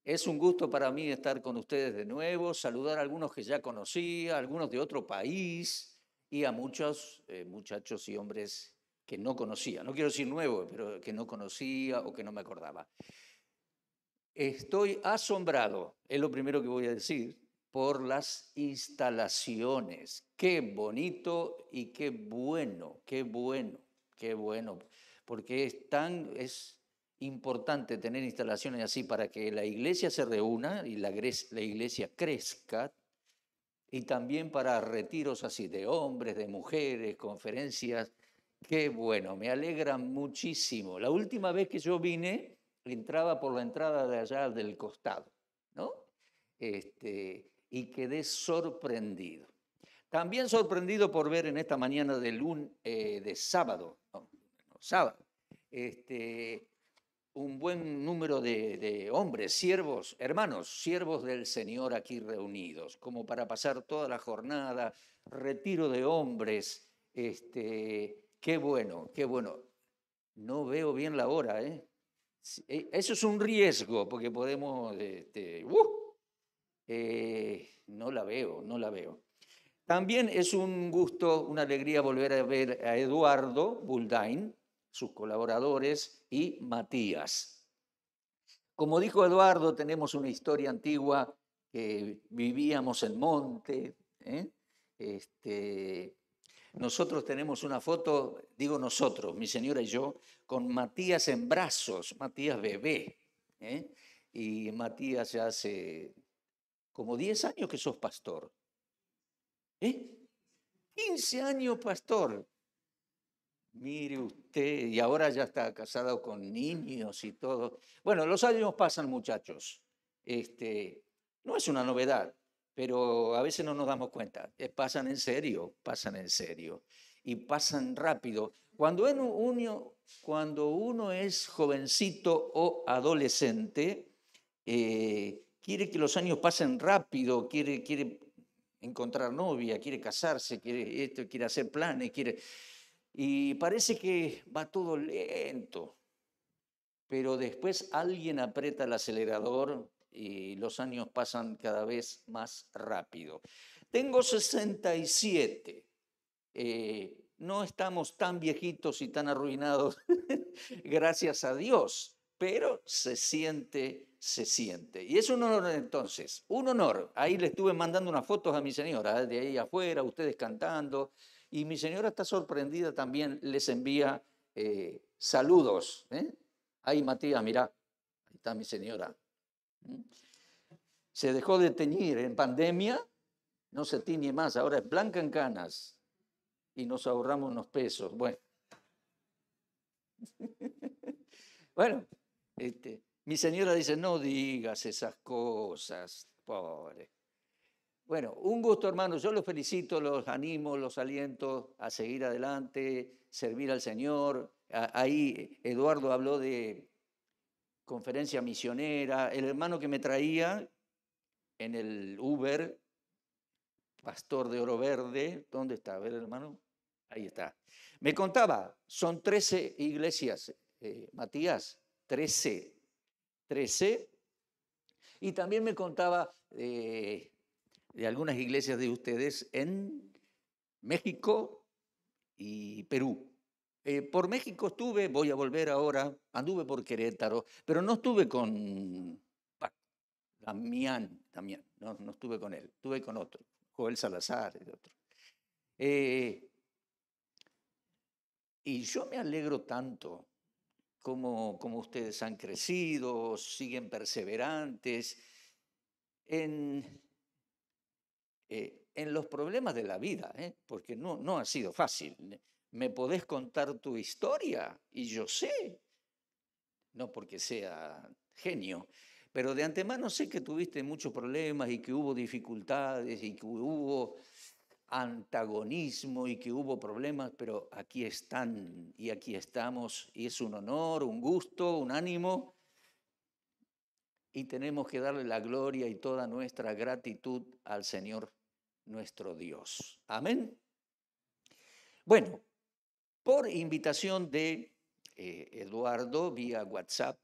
Es un gusto para mí estar con ustedes de nuevo, saludar a algunos que ya conocía, a algunos de otro país y a muchos muchachos y hombres que no conocía. No quiero decir nuevos, pero que no conocía o que no me acordaba. Estoy asombrado, es lo primero que voy a decir, por las instalaciones. Qué bonito y qué bueno, qué bueno, qué bueno, porque es importante tener instalaciones así para que la iglesia se reúna y la iglesia crezca, y también para retiros así de hombres, de mujeres, conferencias. Qué bueno, me alegra muchísimo. La última vez que yo vine, entraba por la entrada de allá del costado, ¿no? Y quedé sorprendido. También sorprendido por ver en esta mañana de sábado, no, sábado, este, un buen número de hombres, siervos, hermanos, siervos del Señor aquí reunidos, como para pasar toda la jornada, retiro de hombres. Qué bueno, qué bueno. No veo bien la hora, ¿eh? Eso es un riesgo, porque podemos, no la veo, no la veo. También es un gusto, una alegría volver a ver a Eduardo Buldain, sus colaboradores, y Matías. Como dijo Eduardo, tenemos una historia antigua que vivíamos en monte. ¿Eh? Este, Nosotros tenemos una foto, digo nosotros, mi señora y yo, con Matías en brazos, Matías bebé. ¿Eh? Y Matías ya hace como 10 años que sos pastor. ¿Eh? 15 años pastor. Mire usted, y ahora ya está casado con niños y todo. Bueno, los años pasan, muchachos. No es una novedad, pero a veces no nos damos cuenta. Pasan en serio, pasan en serio. Y pasan rápido. Cuando uno es jovencito o adolescente, quiere que los años pasen rápido, quiere encontrar novia, quiere casarse, quiere esto, quiere hacer planes, quiere. Y parece que va todo lento, pero después alguien aprieta el acelerador y los años pasan cada vez más rápido. Tengo 67. No estamos tan viejitos y tan arruinados, gracias a Dios, pero se siente, se siente. Y es un honor entonces, un honor. Ahí le estuve mandando unas fotos a mi señora, de ahí afuera, ustedes cantando, y mi señora está sorprendida también, les envía saludos. Ahí Matías, mirá, ahí está mi señora. ¿Mm? Se dejó de teñir en pandemia, no se tiñe más, ahora es blanca en canas y nos ahorramos unos pesos. Bueno, bueno, mi señora dice, no digas esas cosas, pobre. Bueno, un gusto, hermanos. Yo los felicito, los animo, los aliento a seguir adelante, servir al Señor. Ahí Eduardo habló de conferencia misionera. El hermano que me traía en el Uber, pastor de Oro Verde, ¿dónde está? A ver, hermano. Ahí está. Me contaba, son 13 iglesias, Matías, 13, 13. Y también me contaba de algunas iglesias de ustedes en México y Perú. Por México estuve, voy a volver ahora, anduve por Querétaro, pero no estuve con Damián, no estuve con él, estuve con otro, Joel Salazar y otro. Y yo me alegro tanto como ustedes han crecido, siguen perseverantes en los problemas de la vida, porque no ha sido fácil. Me podés contar tu historia y yo sé, no porque sea genio, pero de antemano sé que tuviste muchos problemas y que hubo dificultades y que hubo antagonismo y que hubo problemas, pero aquí están y aquí estamos y es un honor, un gusto, un ánimo, y tenemos que darle la gloria y toda nuestra gratitud al Señor nuestro Dios. Amén. Bueno, por invitación de Eduardo vía WhatsApp,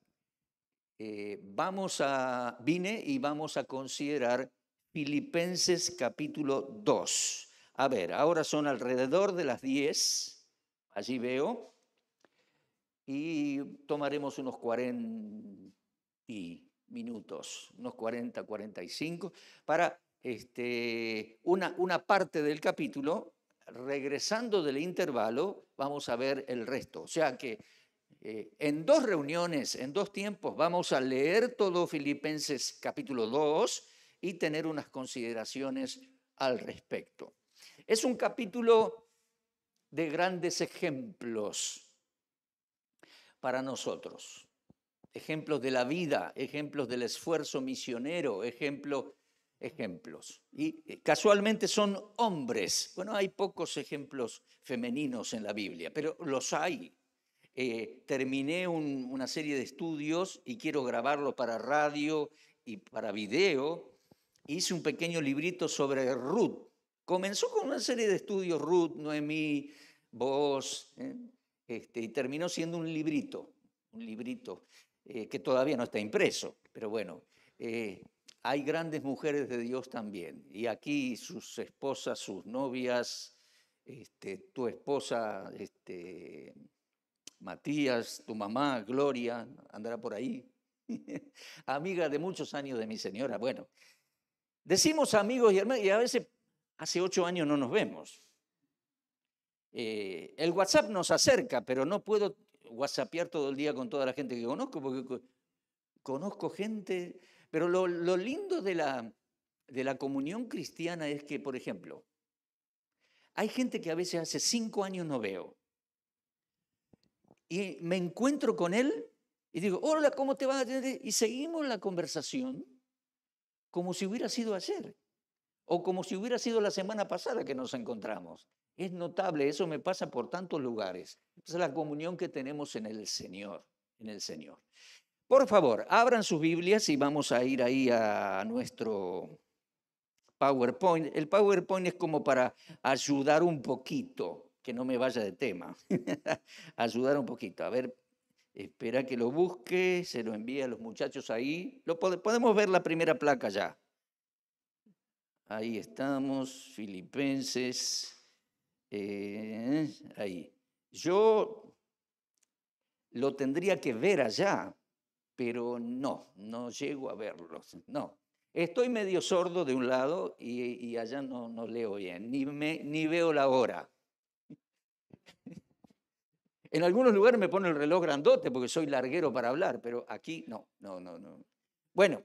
vine y vamos a considerar Filipenses capítulo 2. A ver, ahora son alrededor de las 10, allí veo, y tomaremos unos 40 minutos, unos 40, 45, para una parte del capítulo. Regresando del intervalo, vamos a ver el resto. O sea que en 2 reuniones, en 2 tiempos, vamos a leer todo Filipenses capítulo 2 y tener unas consideraciones al respecto. Es un capítulo de grandes ejemplos para nosotros. Ejemplos de la vida, ejemplos del esfuerzo misionero, ejemplos. Y casualmente son hombres. Bueno, hay pocos ejemplos femeninos en la Biblia, pero los hay. Terminé una serie de estudios y quiero grabarlo para radio y para video. Hice un pequeño librito sobre Ruth. Comenzó con una serie de estudios, Ruth, Noemí, Boaz, y terminó siendo un librito que todavía no está impreso, pero bueno, hay grandes mujeres de Dios también, y aquí sus esposas, sus novias, tu esposa, Matías, tu mamá, Gloria, andará por ahí, amiga de muchos años de mi señora. Bueno, decimos amigos y hermanos, y a veces hace 8 años no nos vemos. El WhatsApp nos acerca, pero no puedo whatsappear todo el día con toda la gente que conozco, porque conozco gente, pero lo lindo de la comunión cristiana es que, por ejemplo, hay gente que a veces hace 5 años no veo, y me encuentro con él y digo, hola, ¿cómo te va? Y seguimos la conversación como si hubiera sido ayer, o como si hubiera sido la semana pasada que nos encontramos. Es notable, eso me pasa por tantos lugares. Es la comunión que tenemos en el Señor, Por favor, abran sus Biblias y vamos a ir ahí a nuestro PowerPoint. El PowerPoint es como para ayudar un poquito, que no me vaya de tema. Ayudar un poquito. A ver, espera que lo busque, se lo envíe a los muchachos ahí. Podemos ver la primera placa ya. Ahí estamos, Filipenses. Ahí. Yo lo tendría que ver allá, pero no llego a verlos. No. Estoy medio sordo de un lado y allá no leo bien, ni veo la hora. En algunos lugares me pone el reloj grandote porque soy larguero para hablar, pero aquí no. Bueno,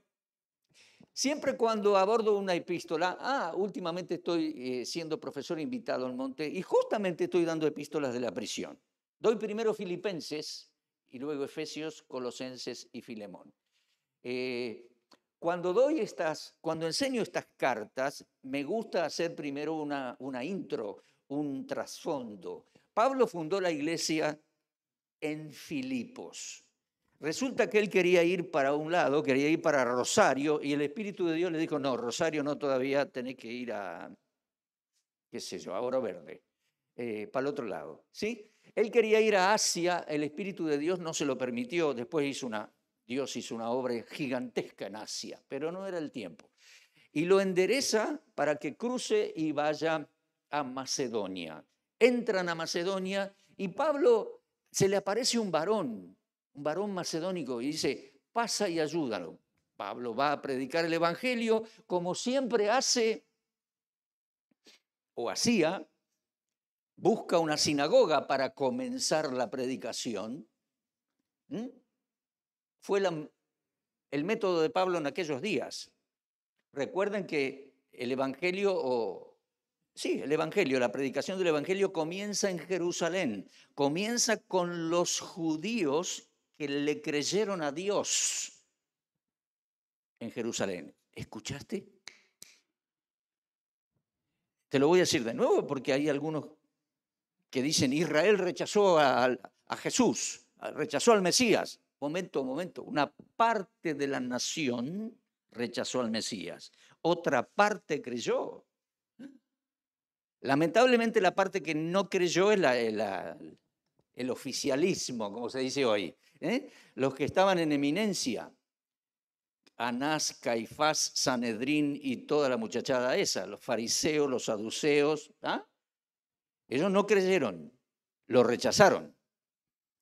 siempre cuando abordo una epístola, últimamente estoy siendo profesor invitado al monte y justamente estoy dando epístolas de la prisión. Doy primero Filipenses y luego Efesios, Colosenses y Filemón. Cuando enseño estas cartas, me gusta hacer primero una intro, un trasfondo. Pablo fundó la iglesia en Filipos. Resulta que él quería ir para un lado, quería ir para Rosario, y el Espíritu de Dios le dijo, no, Rosario no, todavía tenés que ir a, qué sé yo, a Oro Verde, para el otro lado, ¿sí? Él quería ir a Asia, el Espíritu de Dios no se lo permitió, después Dios hizo una obra gigantesca en Asia, pero no era el tiempo. Y lo endereza para que cruce y vaya a Macedonia. Entran a Macedonia y Pablo se le aparece un varón macedónico y dice, pasa y ayúdalo. Pablo va a predicar el evangelio como siempre hace o hacía, busca una sinagoga para comenzar la predicación. Fue el método de Pablo en aquellos días. Recuerden que el evangelio, la predicación del evangelio comienza en Jerusalén, comienza con los judíos que le creyeron a Dios en Jerusalén. ¿Escuchaste? Te lo voy a decir de nuevo porque hay algunos que dicen Israel rechazó a Jesús, rechazó al Mesías. Momento, una parte de la nación rechazó al Mesías, otra parte creyó. Lamentablemente la parte que no creyó es el oficialismo, como se dice hoy, los que estaban en eminencia. Anás, Caifás, Sanedrín y toda la muchachada esa, los fariseos, los saduceos. ¿Ah? Ellos no creyeron, lo rechazaron.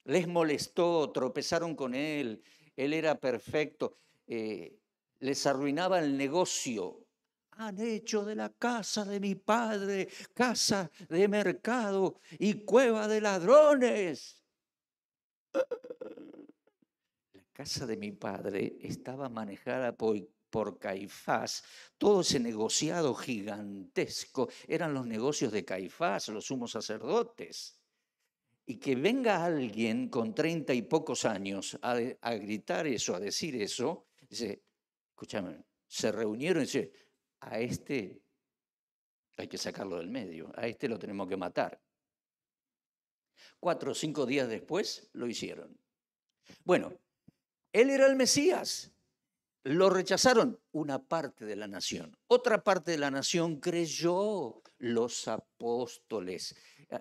Les molestó, tropezaron con él era perfecto, les arruinaba el negocio. Han hecho de la casa de mi padre casa de mercado y cueva de ladrones. La casa de mi padre estaba manejada por Caifás. Todo ese negociado gigantesco eran los negocios de Caifás, los sumos sacerdotes. Y que venga alguien con 30 y pocos años a gritar eso, a decir eso, dice, escúchame, se reunieron y dice, a este hay que sacarlo del medio, a este lo tenemos que matar. 4 o 5 días después lo hicieron. Bueno, él era el Mesías. Lo rechazaron una parte de la nación. Otra parte de la nación creyó, los apóstoles.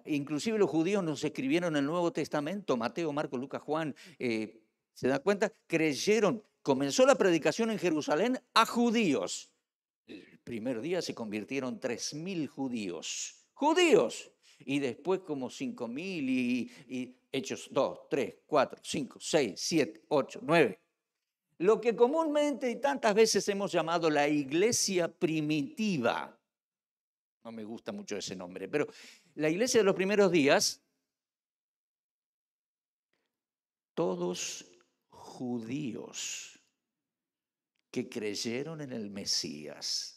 Inclusive los judíos nos escribieron el Nuevo Testamento, Mateo, Marcos, Lucas, Juan. ¿Se da cuenta? Creyeron. Comenzó la predicación en Jerusalén a judíos. El primer día se convirtieron 3.000 judíos. ¡Judíos! Y después como 5.000 y Hechos 2, 3, 4, 5, 6, 7, 8, 9. Lo que comúnmente y tantas veces hemos llamado la iglesia primitiva. No me gusta mucho ese nombre, pero la iglesia de los primeros días, todos judíos que creyeron en el Mesías.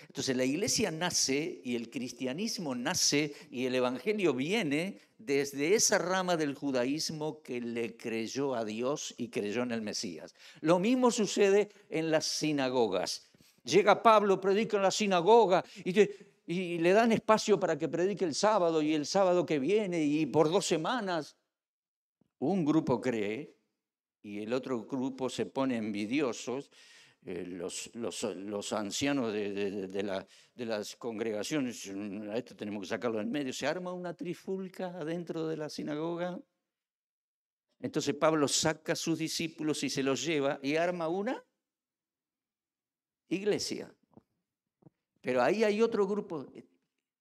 Entonces la iglesia nace y el cristianismo nace y el evangelio viene desde esa rama del judaísmo que le creyó a Dios y creyó en el Mesías. Lo mismo sucede en las sinagogas. Llega Pablo, predica en la sinagoga y le dan espacio para que predique el sábado y el sábado que viene y por 2 semanas. Un grupo cree y el otro grupo se pone envidiosos. Los ancianos de las congregaciones, a esto tenemos que sacarlo en medio, se arma una trifulca adentro de la sinagoga. Entonces Pablo saca a sus discípulos y se los lleva y arma una iglesia. Pero ahí hay otro grupo,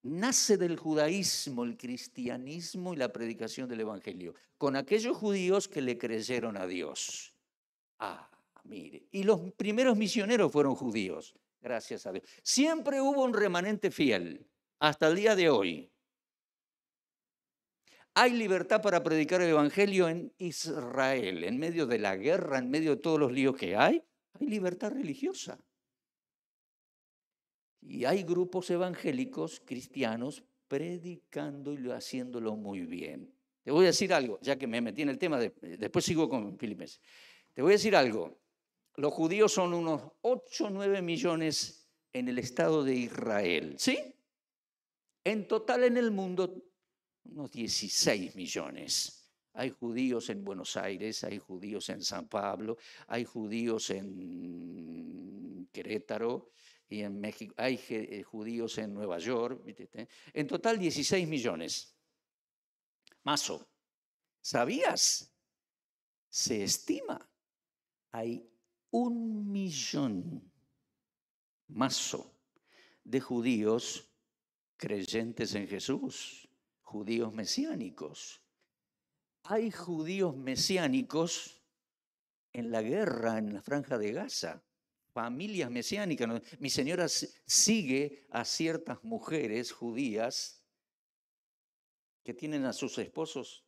nace del judaísmo, el cristianismo y la predicación del evangelio, con aquellos judíos que le creyeron a Dios. Mire, y los primeros misioneros fueron judíos, gracias a Dios. Siempre hubo un remanente fiel, hasta el día de hoy. Hay libertad para predicar el evangelio en Israel, en medio de la guerra, en medio de todos los líos que hay libertad religiosa. Y hay grupos evangélicos cristianos predicando y haciéndolo muy bien. Te voy a decir algo, ya que me metí en el tema, después sigo con Filipenses. Te voy a decir algo. Los judíos son unos 8 o 9 millones en el estado de Israel, ¿sí? En total en el mundo, unos 16 millones. Hay judíos en Buenos Aires, hay judíos en San Pablo, hay judíos en Querétaro y en México, hay judíos en Nueva York. En total 16 millones. Mazo, ¿sabías? Se estima, hay 1 millón de judíos creyentes en Jesús, judíos mesiánicos. Hay judíos mesiánicos en la guerra, en la Franja de Gaza, familias mesiánicas. Mi señora sigue a ciertas mujeres judías que tienen a sus esposos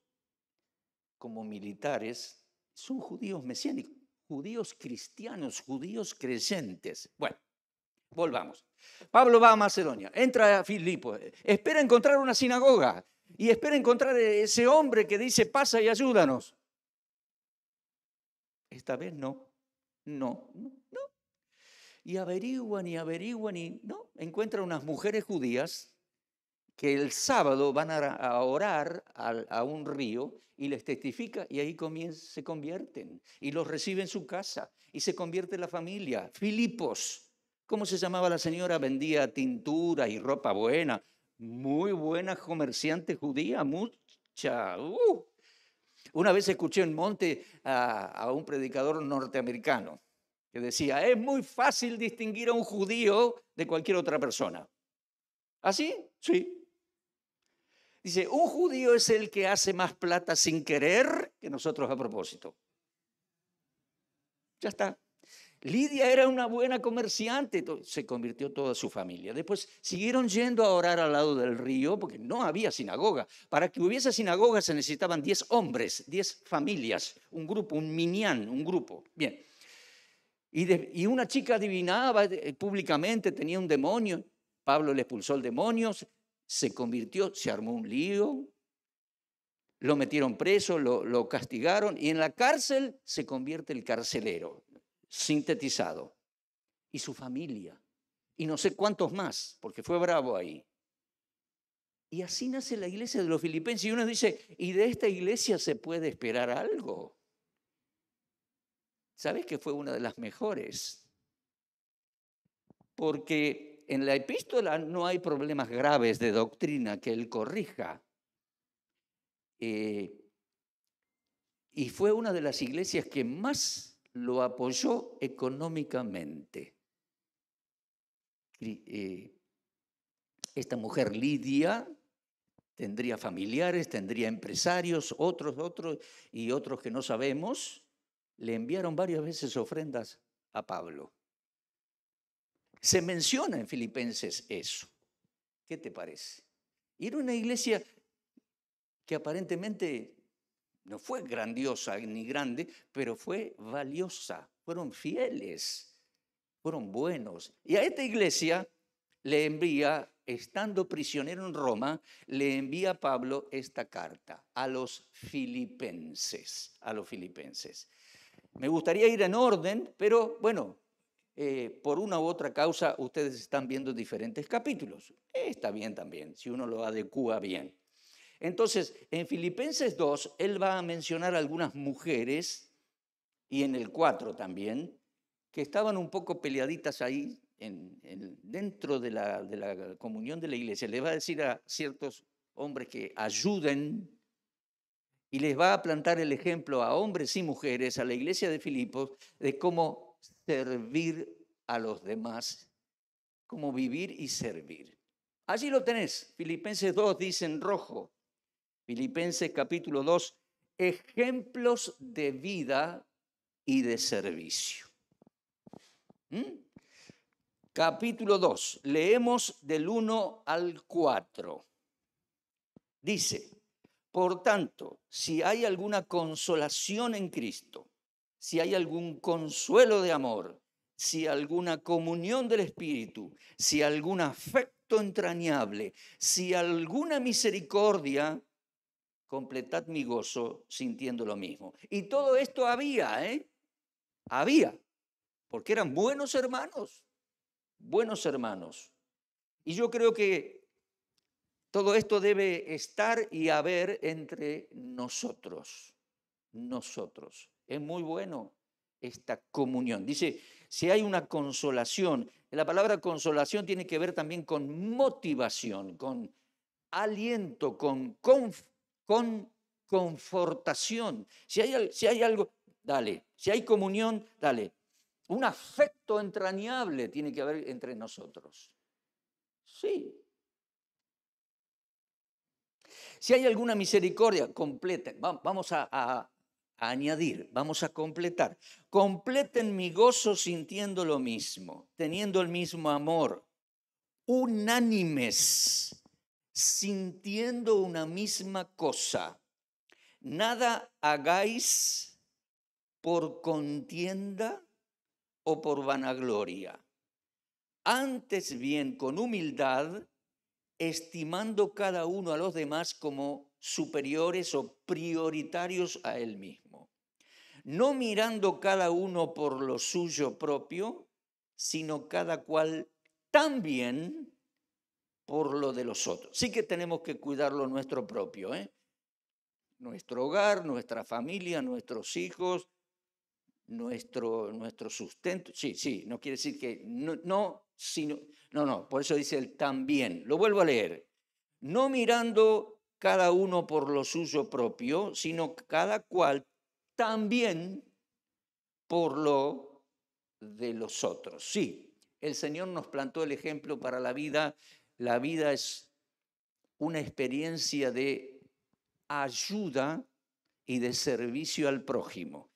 como militares, son judíos mesiánicos. Judíos cristianos, judíos creyentes. Bueno, volvamos. Pablo va a Macedonia, entra a Filipos, espera encontrar una sinagoga y espera encontrar ese hombre que dice, pasa y ayúdanos. Esta vez no. Y averiguan y no, encuentran unas mujeres judías que el sábado van a orar a un río y les testifica y ahí se convierten y los recibe en su casa y se convierte la familia. Filipos, ¿cómo se llamaba la señora? Vendía tintura y ropa buena, muy buena comerciante judía, mucha. Una vez escuché en Monte a un predicador norteamericano que decía, es muy fácil distinguir a un judío de cualquier otra persona. ¿Así? Sí. Dice, un judío es el que hace más plata sin querer que nosotros a propósito. Ya está. Lidia era una buena comerciante, se convirtió toda su familia. Después siguieron yendo a orar al lado del río porque no había sinagoga. Para que hubiese sinagoga se necesitaban 10 hombres, 10 familias, un grupo, un minyan, un grupo. Bien. Y una chica adivinaba públicamente, tenía un demonio. Pablo le expulsó el demonio, se convirtió, se armó un lío, lo metieron preso, lo castigaron y en la cárcel se convierte el carcelero, sintetizado, y su familia, y no sé cuántos más, porque fue bravo ahí. Y así nace la iglesia de los filipenses y uno dice, ¿y de esta iglesia se puede esperar algo? ¿Sabes que fue una de las mejores? Porque en la epístola no hay problemas graves de doctrina que él corrija. Y fue una de las iglesias que más lo apoyó económicamente. Esta mujer Lidia tendría familiares, tendría empresarios, otros y otros que no sabemos, le enviaron varias veces ofrendas a Pablo. Se menciona en Filipenses eso. ¿Qué te parece? Y era una iglesia que aparentemente no fue grandiosa ni grande, pero fue valiosa. Fueron fieles, fueron buenos. Y a esta iglesia le envía, estando prisionero en Roma, le envía a Pablo esta carta a los filipenses. Me gustaría ir en orden, pero bueno, por una u otra causa ustedes están viendo diferentes capítulos. Está bien también, si uno lo adecúa bien. Entonces, en Filipenses 2, él va a mencionar algunas mujeres, y en el 4 también, que estaban un poco peleaditas ahí dentro de la comunión de la iglesia. Le va a decir a ciertos hombres que ayuden y les va a plantar el ejemplo a hombres y mujeres, a la iglesia de Filipos, de cómo servir a los demás, cómo vivir y servir. Allí lo tenés, Filipenses 2 dice en rojo, Filipenses capítulo 2, ejemplos de vida y de servicio. Capítulo 2, leemos del 1 al 4. Dice, por tanto, si hay alguna consolación en Cristo, si hay algún consuelo de amor, si alguna comunión del Espíritu, si algún afecto entrañable, si alguna misericordia, completad mi gozo sintiendo lo mismo. Y todo esto había, porque eran buenos hermanos. Y yo creo que todo esto debe estar y haber entre nosotros. Es muy bueno esta comunión. Dice, si hay una consolación, la palabra consolación tiene que ver también con motivación, con aliento, con confortación. Si hay algo, dale. Si hay comunión, dale. Un afecto entrañable tiene que haber entre nosotros. Sí. Si hay alguna misericordia, completen. Vamos a añadir, vamos a completar. Completen mi gozo sintiendo lo mismo, teniendo el mismo amor, unánimes, sintiendo una misma cosa. Nada hagáis por contienda o por vanagloria. Antes bien, con humildad, estimando cada uno a los demás como superiores o prioritarios a él mismo. No mirando cada uno por lo suyo propio, sino cada cual también por lo de los otros. Sí que tenemos que cuidar lo nuestro propio, nuestro hogar, nuestra familia, nuestros hijos, nuestro sustento. Sí, no quiere decir que no, por eso dice el también. Lo vuelvo a leer. No mirando cada uno por lo suyo propio, sino cada cual también por lo de los otros. Sí, el Señor nos plantó el ejemplo para la vida. La vida es una experiencia de ayuda y de servicio al prójimo.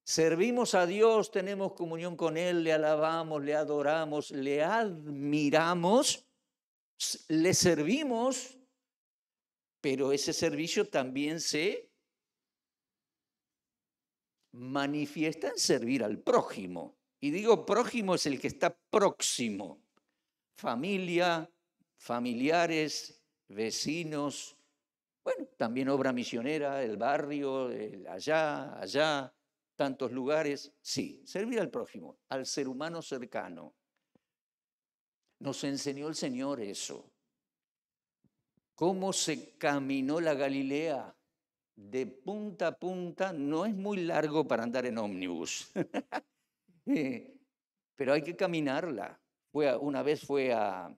Servimos a Dios, tenemos comunión con Él, le alabamos, le adoramos, le admiramos, le servimos, pero ese servicio también se manifiesta en servir al prójimo. Y digo prójimo es el que está próximo. Familia, familiares, vecinos, bueno, también obra misionera, el barrio, allá, tantos lugares. Sí, servir al prójimo, al ser humano cercano. Nos enseñó el Señor eso. Cómo se caminó la Galilea de punta a punta, no es muy largo para andar en ómnibus, pero hay que caminarla. Una vez fue a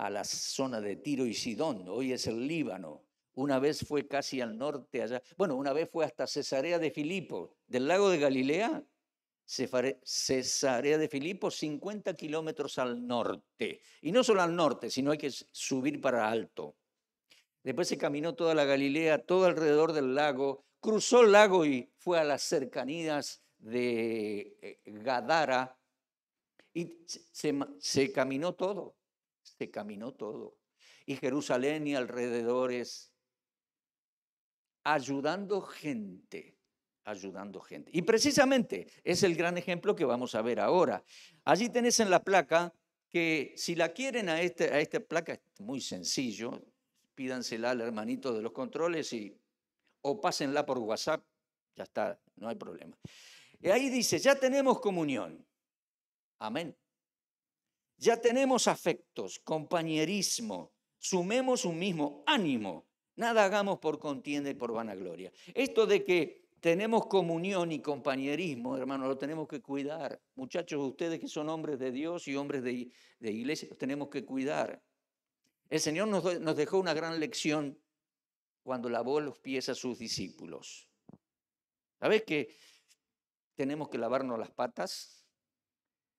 la zona de Tiro y Sidón, hoy es el Líbano. Una vez fue casi al norte allá. Bueno, una vez fue hasta Cesarea de Filipo, del lago de Galilea. Cesarea de Filipo, 50 kilómetros al norte. Y no solo al norte, sino hay que subir para alto. Después se caminó toda la Galilea, todo alrededor del lago, cruzó el lago y fue a las cercanías de Gadara y se caminó todo, se caminó todo. Y Jerusalén y alrededores, ayudando gente. Y precisamente es el gran ejemplo que vamos a ver ahora. Allí tenés en la placa que si la quieren a esta placa, es muy sencillo, pídansela al hermanito de los controles o pásenla por WhatsApp, ya está, no hay problema. Y ahí dice, ya tenemos comunión, amén. Ya tenemos afectos, compañerismo, sumemos un mismo ánimo, nada hagamos por contienda y por vanagloria. Esto de que tenemos comunión y compañerismo, hermano, lo tenemos que cuidar. Muchachos, ustedes que son hombres de Dios y hombres de iglesia, los tenemos que cuidar. El Señor nos dejó una gran lección cuando lavó los pies a sus discípulos. ¿Sabes que tenemos que lavarnos las patas?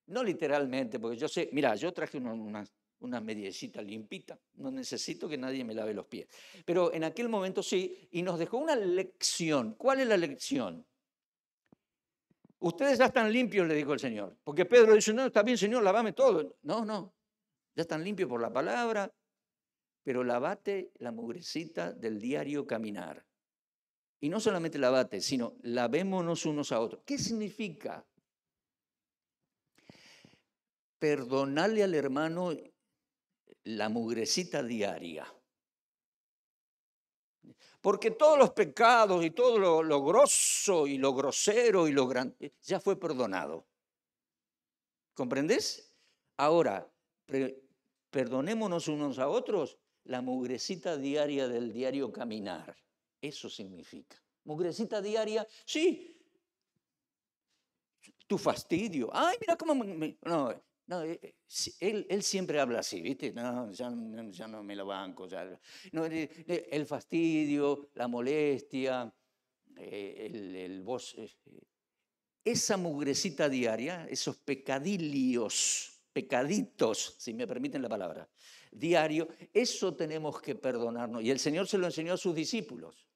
No literalmente, porque yo sé, mira, yo traje una mediecita limpita, no necesito que nadie me lave los pies. Pero en aquel momento sí, y nos dejó una lección. ¿Cuál es la lección? Ustedes ya están limpios, le dijo el Señor. Porque Pedro dice, no, está bien, Señor, lavame todo. No, ya están limpios por la palabra, pero lavate la mugrecita del diario caminar. Y no solamente lavate, sino lavémonos unos a otros. ¿Qué significa? Perdonarle al hermano la mugrecita diaria. Porque todos los pecados y todo lo grosso y lo grosero y lo grande ya fue perdonado. ¿Comprendés? Ahora, perdonémonos unos a otros la mugrecita diaria del diario caminar. Eso significa. Mugrecita diaria, sí. Tu fastidio. Ay, mira cómo No, él siempre habla así, ¿viste? No, ya no me lo banco. No, el fastidio, la molestia, esa mugrecita diaria, esos pecaditos, si me permiten la palabra, diario, eso tenemos que perdonarnos. Y el Señor se lo enseñó a sus discípulos.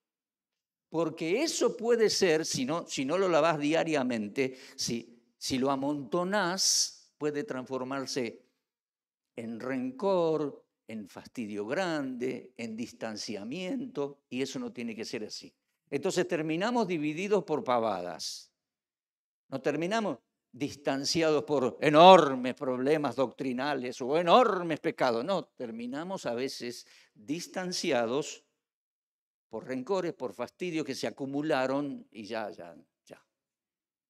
Porque eso puede ser, si no lo lavas diariamente, si lo amontonás, puede transformarse en rencor, en fastidio grande, en distanciamiento, y eso no tiene que ser así. Entonces terminamos divididos por pavadas. No terminamos distanciados por enormes problemas doctrinales o enormes pecados. No, terminamos a veces distanciados por rencores, por fastidios que se acumularon y ya.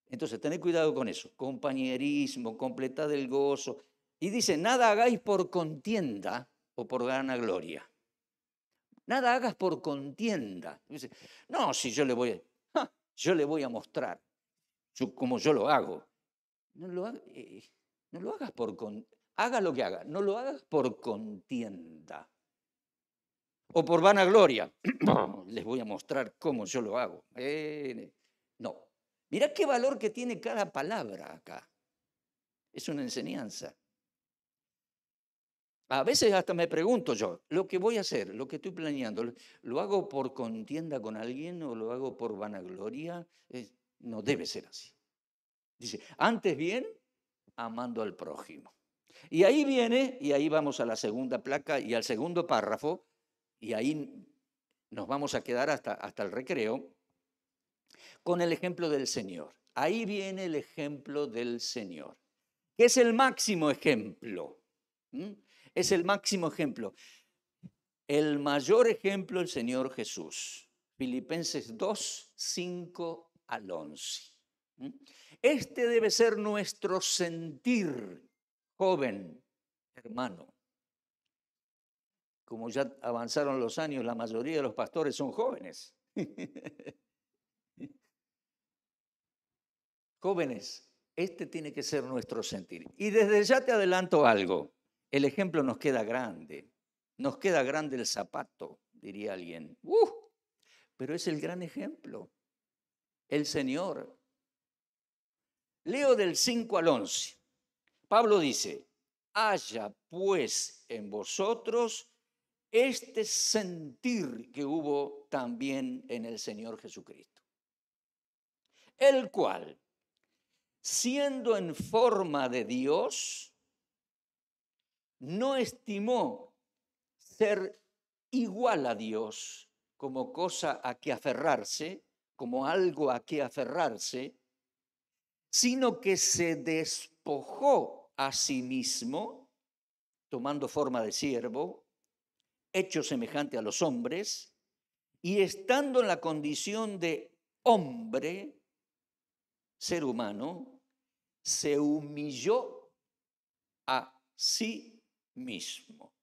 Entonces, tened cuidado con eso. Compañerismo, completad el gozo. Y dice, nada hagáis por contienda o por vanagloria. Nada hagas por contienda. Dice, no, si yo le voy a mostrar cómo yo lo hago. No lo hagas por contienda. Haga lo que haga, no lo hagas por contienda. O por vanagloria. Les voy a mostrar cómo yo lo hago. No. Mirá qué valor que tiene cada palabra acá. Es una enseñanza. A veces hasta me pregunto yo, lo que voy a hacer, lo que estoy planeando, ¿lo hago por contienda con alguien o lo hago por vanagloria? No debe ser así. Dice, antes bien, amando al prójimo. Y ahí viene, y ahí vamos a la segunda placa y al segundo párrafo, y ahí nos vamos a quedar hasta el recreo, con el ejemplo del Señor. Ahí viene el ejemplo del Señor, que es el máximo ejemplo. Es el máximo ejemplo. El mayor ejemplo, el Señor Jesús. Filipenses 2, 5 al 11. Este debe ser nuestro sentir, joven, hermano. Como ya avanzaron los años, la mayoría de los pastores son jóvenes. Jóvenes, este tiene que ser nuestro sentir. Y desde ya te adelanto algo. El ejemplo nos queda grande. Nos queda grande el zapato, diría alguien. Pero es el gran ejemplo. El Señor. Leo del 5 al 11. Pablo dice, haya pues en vosotros este sentir que hubo también en el Señor Jesucristo, el cual, siendo en forma de Dios, no estimó ser igual a Dios como cosa a que aferrarse, como algo a que aferrarse, sino que se despojó a sí mismo, tomando forma de siervo, hecho semejante a los hombres, y estando en la condición de hombre, ser humano, se humilló a sí mismo,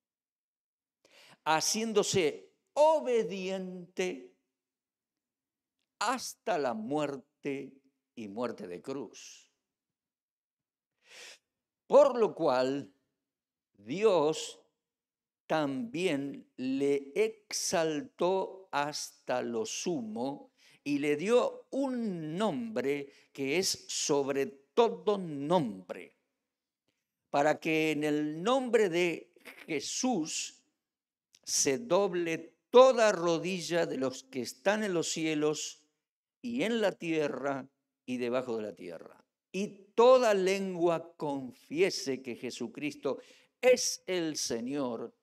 haciéndose obediente hasta la muerte y muerte de cruz. Por lo cual Dios también le exaltó hasta lo sumo y le dio un nombre que es sobre todo nombre, para que en el nombre de Jesús se doble toda rodilla de los que están en los cielos y en la tierra y debajo de la tierra. Y toda lengua confiese que Jesucristo es el Señor,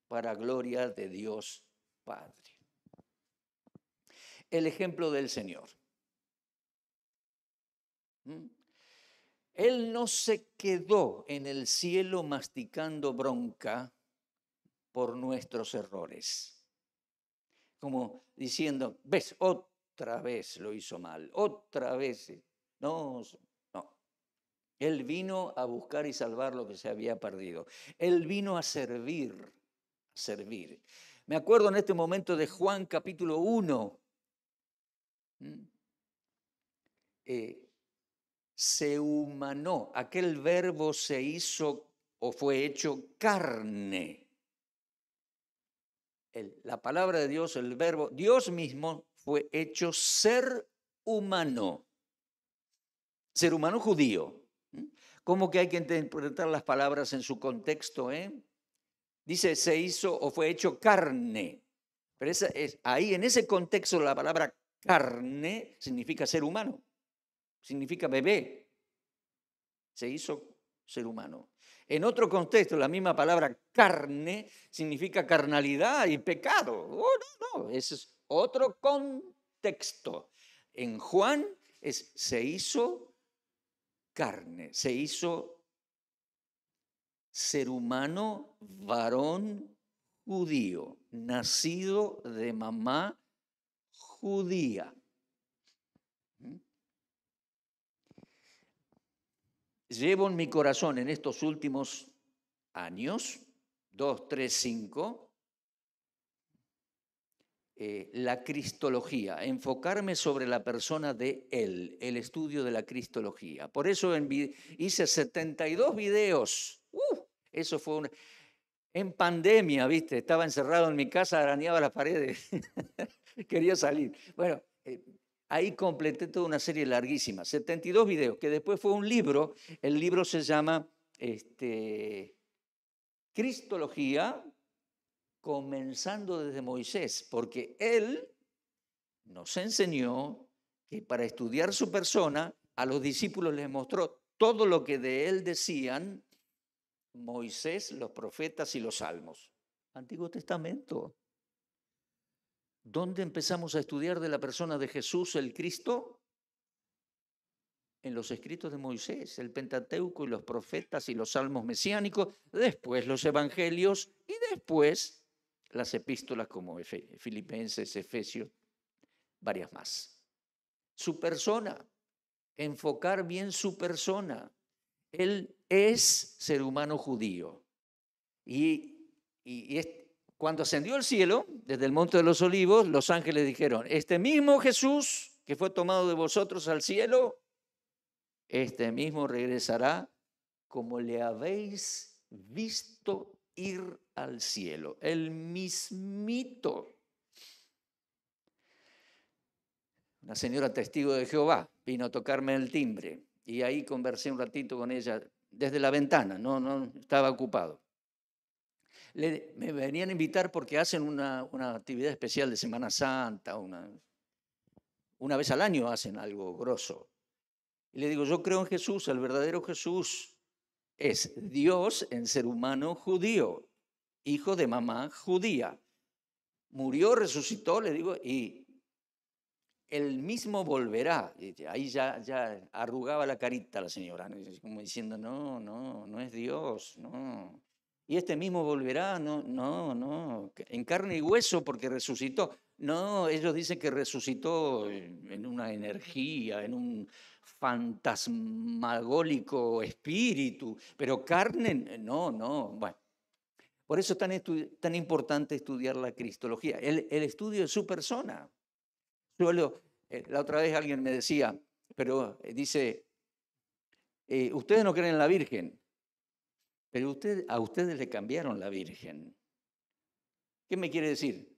para gloria de Dios Padre. El ejemplo del Señor. Él no se quedó en el cielo masticando bronca por nuestros errores. Como diciendo, ves, otra vez lo hizo mal, otra vez. No, no. Él vino a buscar y salvar lo que se había perdido. Él vino a servir. Me acuerdo en este momento de Juan capítulo 1. Se humanó, aquel verbo se hizo o fue hecho carne. La palabra de Dios, el verbo, Dios mismo fue hecho ser humano judío. ¿Cómo que hay que interpretar las palabras en su contexto? Dice, se hizo o fue hecho carne. Pero ahí en ese contexto la palabra carne significa ser humano, significa bebé. Se hizo ser humano. En otro contexto, la misma palabra carne significa carnalidad y pecado. No, ese es otro contexto. En Juan se hizo carne, se hizo ser humano, varón judío, nacido de mamá judía. Llevo en mi corazón en estos últimos años, 2, 3, 5, la cristología, enfocarme sobre la persona de Él, el estudio de la cristología. Por eso hice 72 videos. Eso fue en pandemia, ¿viste? Estaba encerrado en mi casa, arañaba las paredes, quería salir. Bueno, ahí completé toda una serie larguísima, 72 videos, que después fue un libro. El libro se llama Cristología, comenzando desde Moisés, porque él nos enseñó que para estudiar su persona, a los discípulos les mostró todo lo que de él decían Moisés, los profetas y los salmos. Antiguo Testamento. ¿Dónde empezamos a estudiar de la persona de Jesús, el Cristo? En los escritos de Moisés, el Pentateuco y los profetas y los salmos mesiánicos, después los evangelios y después las epístolas como Filipenses, Efesios, varias más. Su persona, enfocar bien su persona. Él es ser humano judío. Cuando ascendió al cielo, desde el Monte de los Olivos, los ángeles dijeron, este mismo Jesús que fue tomado de vosotros al cielo, este mismo regresará como le habéis visto ir al cielo. El mismito. Una señora testigo de Jehová vino a tocarme el timbre y ahí conversé un ratito con ella desde la ventana, no estaba ocupado. Me venían a invitar porque hacen una actividad especial de Semana Santa, una vez al año hacen algo grosso. Y le digo, yo creo en Jesús, el verdadero Jesús es Dios en ser humano judío, hijo de mamá judía. Murió, resucitó, le digo, y él mismo volverá. Y ahí ya arrugaba la carita la señora, como diciendo, no es Dios, no. Y este mismo volverá, no, en carne y hueso porque resucitó. No, ellos dicen que resucitó en una energía, en un fantasmagólico espíritu, pero carne, no. Bueno, por eso es tan importante estudiar la cristología, el estudio de su persona. La otra vez alguien me decía, pero dice, ustedes no creen en la Virgen, pero a ustedes le cambiaron la Virgen. ¿Qué me quiere decir?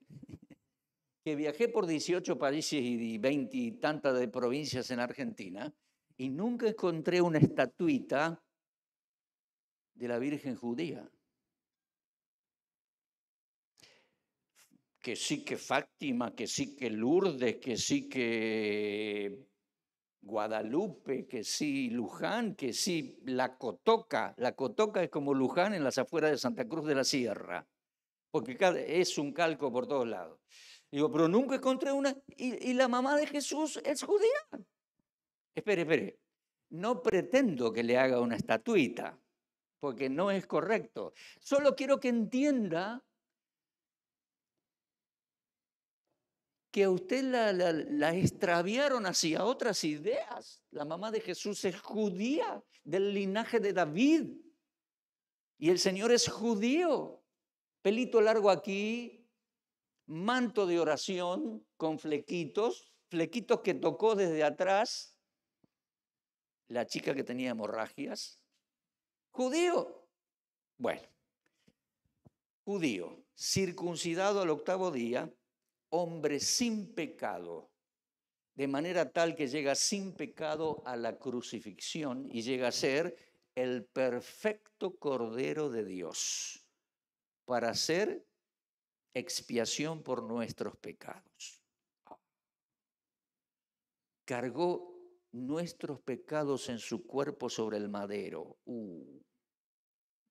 Que viajé por 18 países y 20 y tantas de provincias en Argentina y nunca encontré una estatuita de la Virgen judía. Que sí que Fátima, que sí que Lourdes, que sí que Guadalupe, que sí Luján, que sí La Cotoca. La Cotoca es como Luján en las afueras de Santa Cruz de la Sierra, porque es un calco por todos lados. Digo, pero nunca encontré una. Y la mamá de Jesús es judía. Espere. No pretendo que le haga una estatuita, porque no es correcto. Solo quiero que entienda que a usted la extraviaron hacia otras ideas. La mamá de Jesús es judía, del linaje de David. Y el Señor es judío. Pelito largo aquí, manto de oración con flequitos que tocó desde atrás. La chica que tenía hemorragias. Judío. Bueno, judío, circuncidado al 8º día, hombre sin pecado, de manera tal que llega sin pecado a la crucifixión y llega a ser el perfecto Cordero de Dios para hacer expiación por nuestros pecados. Cargó nuestros pecados en su cuerpo sobre el madero.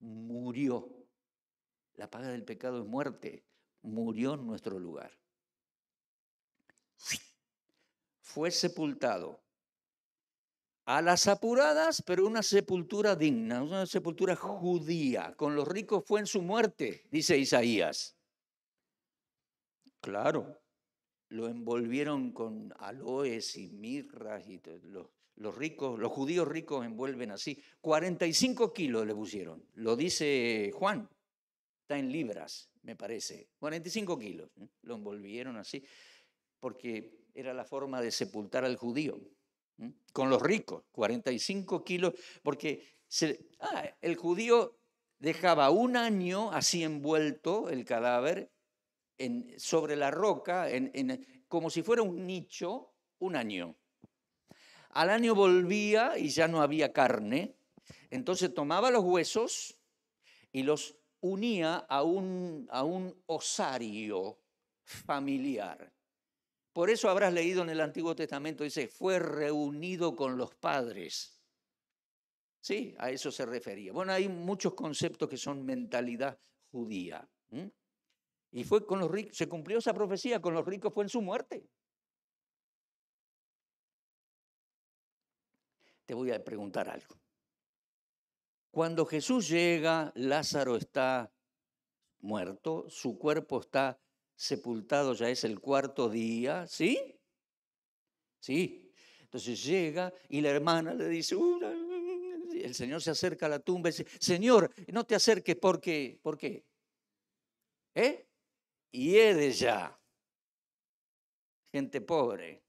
Murió. La paga del pecado es muerte. Murió en nuestro lugar. Fue sepultado a las apuradas, pero una sepultura digna, una sepultura judía. Con los ricos fue en su muerte, dice Isaías. Claro, lo envolvieron con aloes y mirras y los ricos, los judíos ricos envuelven así. 45 kilos le pusieron, lo dice Juan, está en libras, me parece. 45 kilos, lo envolvieron así, porque era la forma de sepultar al judío. Con los ricos, 45 kilos, porque el judío dejaba un año así envuelto el cadáver sobre la roca, como si fuera un nicho, un año. Al año volvía y ya no había carne, entonces tomaba los huesos y los unía a un osario familiar. Por eso habrás leído en el Antiguo Testamento, dice, fue reunido con los padres. Sí, a eso se refería. Bueno, hay muchos conceptos que son mentalidad judía. Y fue con los ricos, se cumplió esa profecía, con los ricos fue en su muerte. Te voy a preguntar algo. Cuando Jesús llega, Lázaro está muerto, su cuerpo está sepultado, ya es el cuarto día, ¿sí? Sí. Entonces llega y la hermana le dice, el Señor se acerca a la tumba y dice, Señor, no te acerques, ¿por qué? ¿Por qué? Hiede ya. Gente pobre.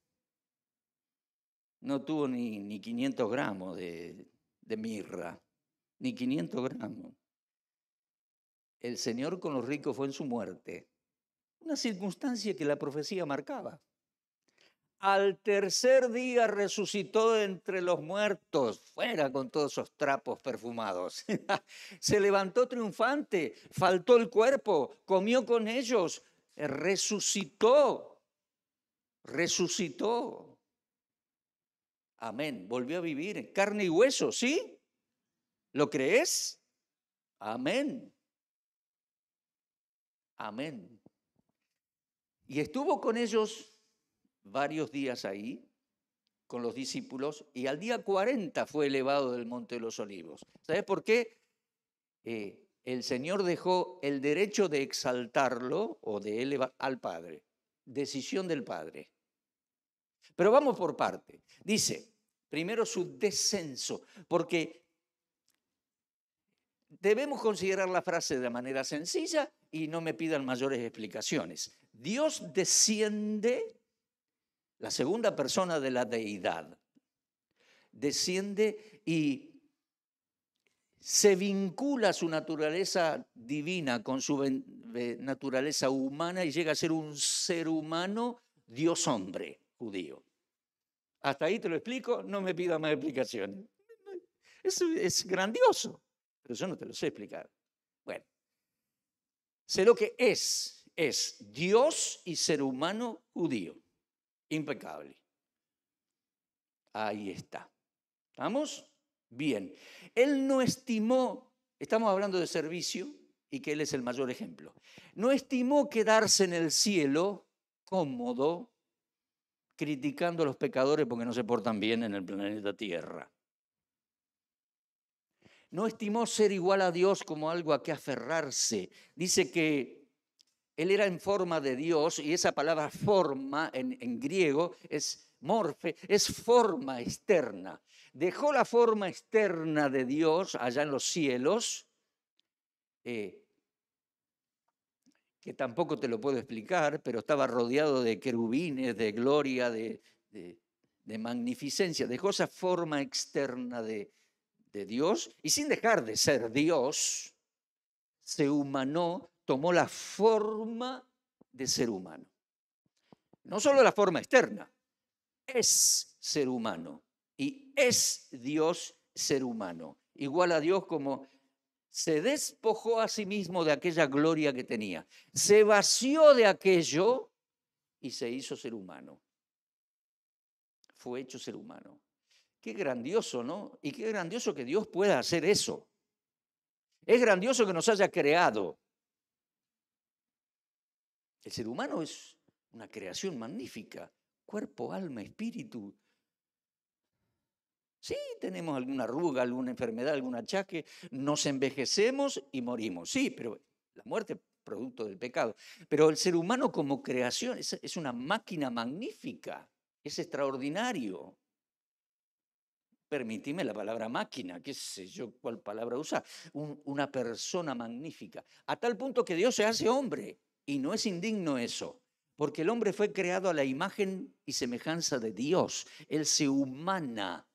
No tuvo ni 500 gramos de mirra, ni 500 gramos. El Señor con los ricos fue en su muerte. Una circunstancia que la profecía marcaba. Al tercer día resucitó de entre los muertos, fuera con todos esos trapos perfumados. Se levantó triunfante, faltó el cuerpo, comió con ellos, resucitó. Amén. Volvió a vivir en carne y hueso, ¿sí? ¿Lo crees? Amén. Amén. Y estuvo con ellos varios días ahí, con los discípulos, y al día 40 fue elevado del Monte de los Olivos. ¿Sabes por qué? El Señor dejó el derecho de exaltarlo o de elevar al Padre. Decisión del Padre. Pero vamos por parte. Dice, primero su descenso, porque debemos considerar la frase de manera sencilla y no me pidan mayores explicaciones. Dios desciende, la segunda persona de la deidad, desciende y se vincula su naturaleza divina con su naturaleza humana y llega a ser un ser humano, Dios hombre, judío. Hasta ahí te lo explico, no me pidas más explicaciones. Es grandioso, pero yo no te lo sé explicar. Bueno, sé lo que es Dios y ser humano judío, impecable. Ahí está. ¿Estamos? Bien. Él no estimó, estamos hablando de servicio y que Él es el mayor ejemplo, no estimó quedarse en el cielo cómodo, criticando a los pecadores porque no se portan bien en el planeta Tierra. No estimó ser igual a Dios como algo a que aferrarse. Dice que Él era en forma de Dios y esa palabra forma en griego es morfe, es forma externa. Dejó la forma externa de Dios allá en los cielos, que tampoco te lo puedo explicar, pero estaba rodeado de querubines, de gloria, de magnificencia. Dejó esa forma externa de Dios y sin dejar de ser Dios, se humanó, tomó la forma de ser humano. No solo la forma externa, es ser humano y es Dios ser humano. Igual a Dios como se despojó a sí mismo de aquella gloria que tenía, se vació de aquello y se hizo ser humano. Fue hecho ser humano. Qué grandioso, ¿no? Y qué grandioso que Dios pueda hacer eso. Es grandioso que nos haya creado. El ser humano es una creación magnífica. Cuerpo, alma, espíritu. Sí, tenemos alguna arruga, alguna enfermedad, algún achaque. Nos envejecemos y morimos. Sí, pero la muerte es producto del pecado. Pero el ser humano como creación es una máquina magnífica. Es extraordinario. Permitime la palabra máquina, qué sé yo cuál palabra usa, una persona magnífica, a tal punto que Dios se hace hombre, y no es indigno eso, porque el hombre fue creado a la imagen y semejanza de Dios, Él se humana.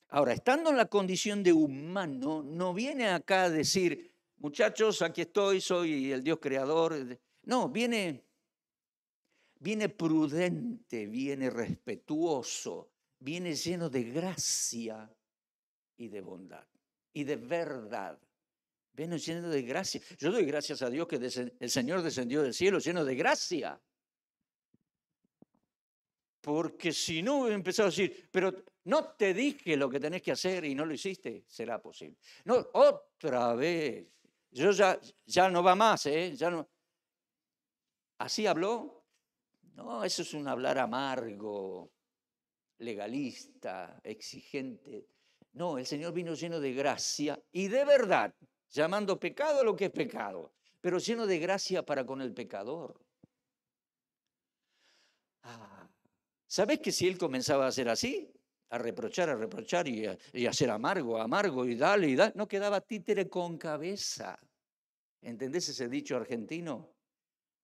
Ahora, estando en la condición de humano, no viene acá a decir, muchachos, aquí estoy, soy el Dios creador. No, viene viene prudente, viene respetuoso, viene lleno de gracia y de bondad y de verdad. Viene lleno de gracia. Yo doy gracias a Dios que el Señor descendió del cielo lleno de gracia. Porque si no hubiera empezado a decir, pero no te dije lo que tenés que hacer y no lo hiciste, será posible. No, otra vez. Yo ya no va más, ya no. ¿Así habló? No, eso es un hablar amargo, legalista, exigente. No, el Señor vino lleno de gracia y de verdad, llamando pecado a lo que es pecado, pero lleno de gracia para con el pecador. ¿Sabés que si él comenzaba a hacer así, a reprochar y a ser amargo y dale, no quedaba títere con cabeza? ¿Entendés ese dicho argentino?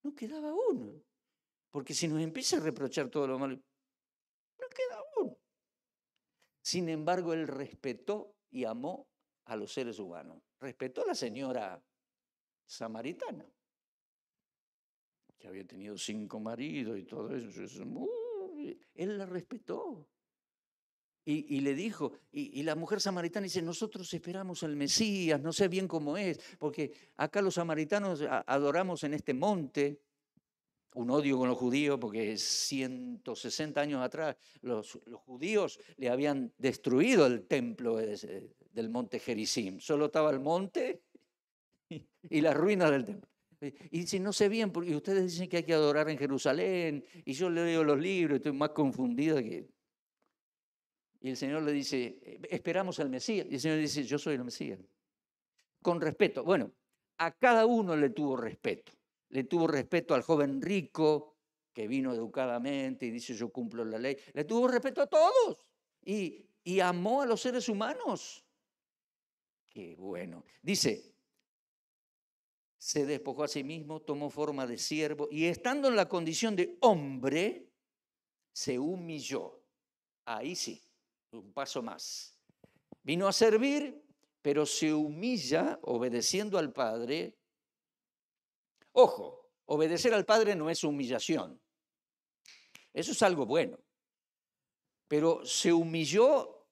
No quedaba uno. Porque si nos empieza a reprochar todo lo malo, no queda uno. Sin embargo, él respetó y amó a los seres humanos. Respetó a la señora samaritana, que había tenido 5 maridos y todo eso. Él la respetó. Y le dijo, y la mujer samaritana dice, nosotros esperamos al Mesías, no sé bien cómo es, porque acá los samaritanos adoramos en este monte. Un odio con los judíos, porque 160 años atrás los judíos le habían destruido el templo del monte Gerizim. Solo estaba el monte y las ruinas del templo. Y dice, no sé bien, porque ustedes dicen que hay que adorar en Jerusalén, y yo leo los libros, estoy más confundido que... Y el Señor le dice, esperamos al Mesías. Y el Señor dice, yo soy el Mesías. Con respeto. Bueno, a cada uno le tuvo respeto. Le tuvo respeto al joven rico, que vino educadamente y dice, yo cumplo la ley. Le tuvo respeto a todos. Y amó a los seres humanos. Qué bueno. Dice, se despojó a sí mismo, tomó forma de siervo y estando en la condición de hombre, se humilló. Ahí sí, un paso más. Vino a servir, pero se humilla obedeciendo al Padre. Ojo, obedecer al Padre no es humillación. Eso es algo bueno. Pero se humilló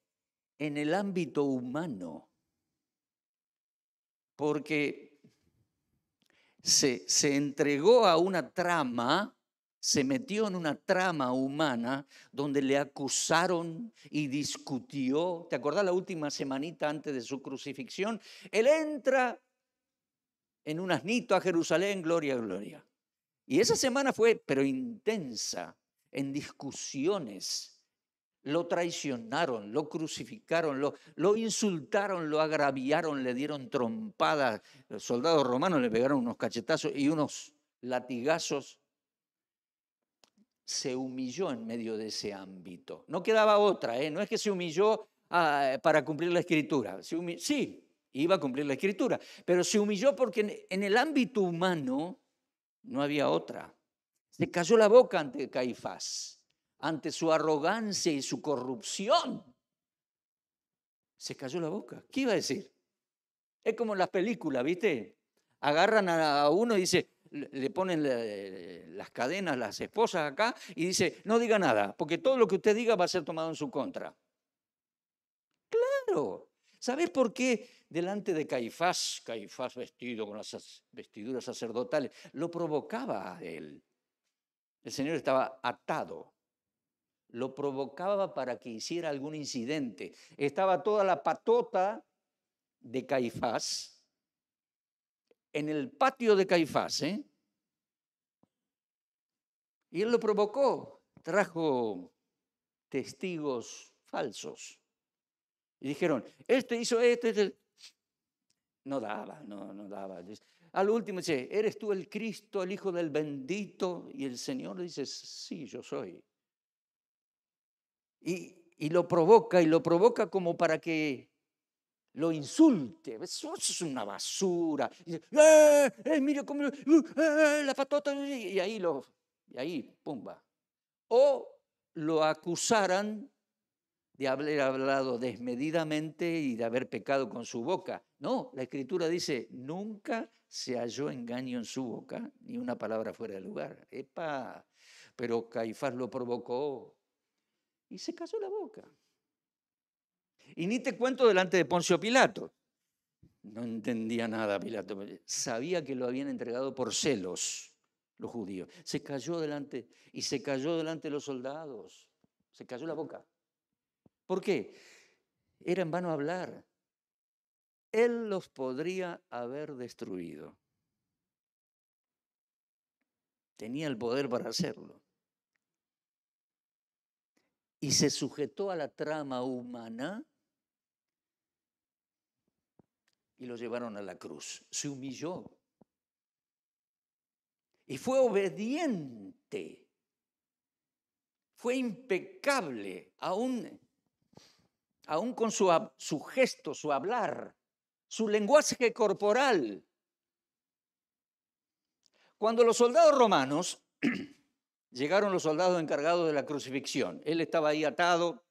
en el ámbito humano, porque se entregó a una trama, se metió en una trama humana donde le acusaron y discutió. ¿Te acordás la última semanita antes de su crucifixión? Él entra en un asnito a Jerusalén, gloria, gloria. Y esa semana fue, pero intensa, en discusiones. Lo traicionaron, lo crucificaron, lo insultaron, lo agraviaron, le dieron trompadas. Los soldados romanos le pegaron unos cachetazos y unos latigazos. Se humilló en medio de ese ámbito. No quedaba otra, no es que se humilló para cumplir la Escritura. Sí, iba a cumplir la Escritura, pero se humilló porque en el ámbito humano no había otra. Se cayó la boca ante Caifás, ante su arrogancia y su corrupción. Se cayó la boca. ¿Qué iba a decir? Es como en las películas, ¿viste? Agarran a uno y dice, le ponen las cadenas, las esposas acá, y dice, no diga nada, porque todo lo que usted diga va a ser tomado en su contra. Claro. ¿Sabés por qué delante de Caifás vestido con las vestiduras sacerdotales, lo provocaba a él? El Señor estaba atado. Lo provocaba para que hiciera algún incidente. Estaba toda la patota de Caifás en el patio de Caifás, y él lo provocó. Trajo testigos falsos. Y dijeron, este hizo esto. No daba. Al último dice, ¿eres tú el Cristo, el Hijo del bendito? Y el Señor dice, sí, yo soy. Y lo provoca como para que lo insulte. Eso es una basura. Y dice, mira cómo, la patota. Y ahí, pumba. O lo acusaran de haber hablado desmedidamente y de haber pecado con su boca. No, la Escritura dice, nunca se halló engaño en su boca, ni una palabra fuera de lugar. ¡Epa! pero Caifás lo provocó y se cayó la boca. Y ni te cuento delante de Poncio Pilato. No entendía nada Pilato. Sabía que lo habían entregado por celos los judíos. Se cayó delante de los soldados. Se cayó la boca. ¿Por qué? Era en vano hablar. Él los podría haber destruido. Tenía el poder para hacerlo. Y se sujetó a la trama humana y lo llevaron a la cruz. Se humilló. Y fue obediente. Fue impecable, aún con su gesto, su hablar, su lenguaje corporal. Cuando los soldados romanos, llegaron los soldados encargados de la crucifixión, él estaba ahí atado,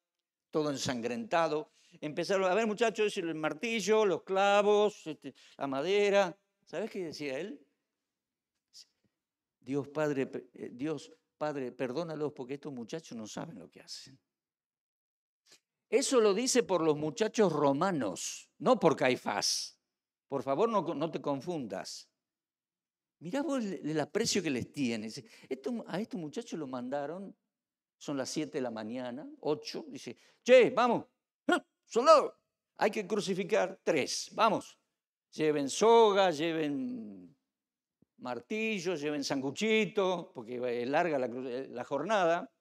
todo ensangrentado. Empezaron a ver, muchachos, el martillo, los clavos, la madera. ¿Sabes qué decía él? Dios Padre, perdónalos porque estos muchachos no saben lo que hacen. Eso lo dice por los muchachos romanos, no por Caifás. Por favor, no te confundas. Mirá vos el aprecio que les tiene. A estos muchachos los mandaron, son las 7 de la mañana, 8, dice, che, vamos, soldado, hay que crucificar 3, vamos. Lleven soga, martillos, lleven sanguchito, porque es larga la jornada.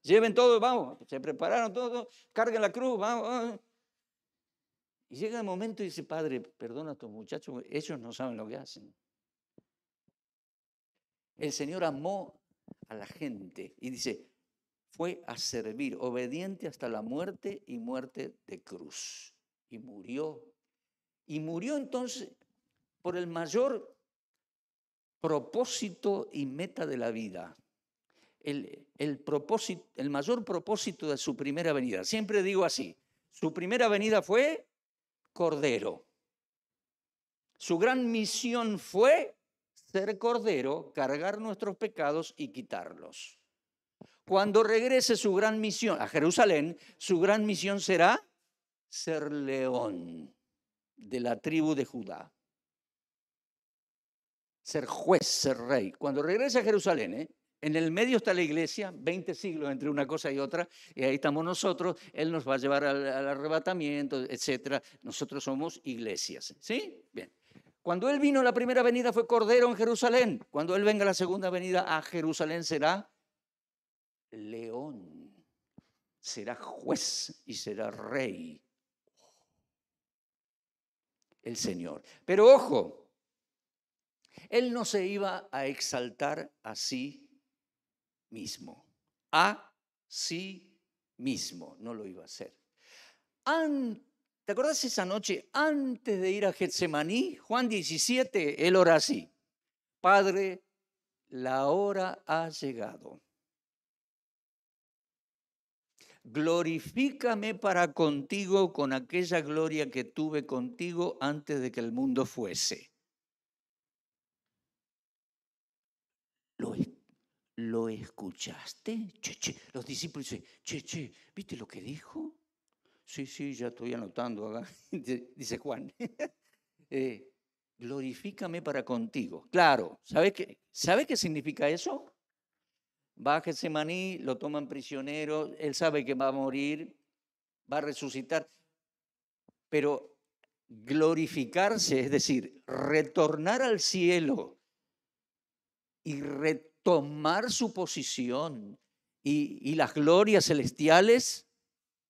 Lleven todo, vamos, se prepararon todo, carguen la cruz, vamos. Y llega el momento y dice, Padre, perdona a estos muchachos, ellos no saben lo que hacen. El Señor amó a la gente y dice, fue a servir, obediente hasta la muerte y muerte de cruz. Y murió. Y murió entonces por el mayor propósito y meta de la vida. El mayor propósito de su primera venida. Siempre digo así, su primera venida fue Cordero. Su gran misión fue ser Cordero, cargar nuestros pecados y quitarlos. Cuando regrese su gran misión a Jerusalén, su gran misión será ser león de la tribu de Judá. Ser juez, ser rey. Cuando regrese a Jerusalén, en el medio está la iglesia, 20 siglos entre una cosa y otra, y ahí estamos nosotros, Él nos va a llevar al arrebatamiento, etc. Nosotros somos iglesias, ¿sí? Bien. Cuando Él vino la primera venida fue Cordero en Jerusalén. Cuando Él venga la segunda venida a Jerusalén será león. Será juez y será rey. El Señor. Pero ojo, Él no se iba a exaltar a sí mismo. A sí mismo no lo iba a hacer. ¿Te acordás esa noche antes de ir a Getsemaní? Juan 17, Él ora así. Padre, la hora ha llegado. Glorifícame para contigo con aquella gloria que tuve contigo antes de que el mundo fuese. ¿Lo escuchaste? Los discípulos dicen, ¿viste lo que dijo? Sí, ya estoy anotando acá, dice Juan. Glorifícame para contigo. Claro, ¿sabe qué significa eso? Va a Getsemaní, lo toman prisionero, él sabe que va a morir, va a resucitar, pero glorificarse, es decir, retornar al cielo y retomar su posición y las glorias celestiales,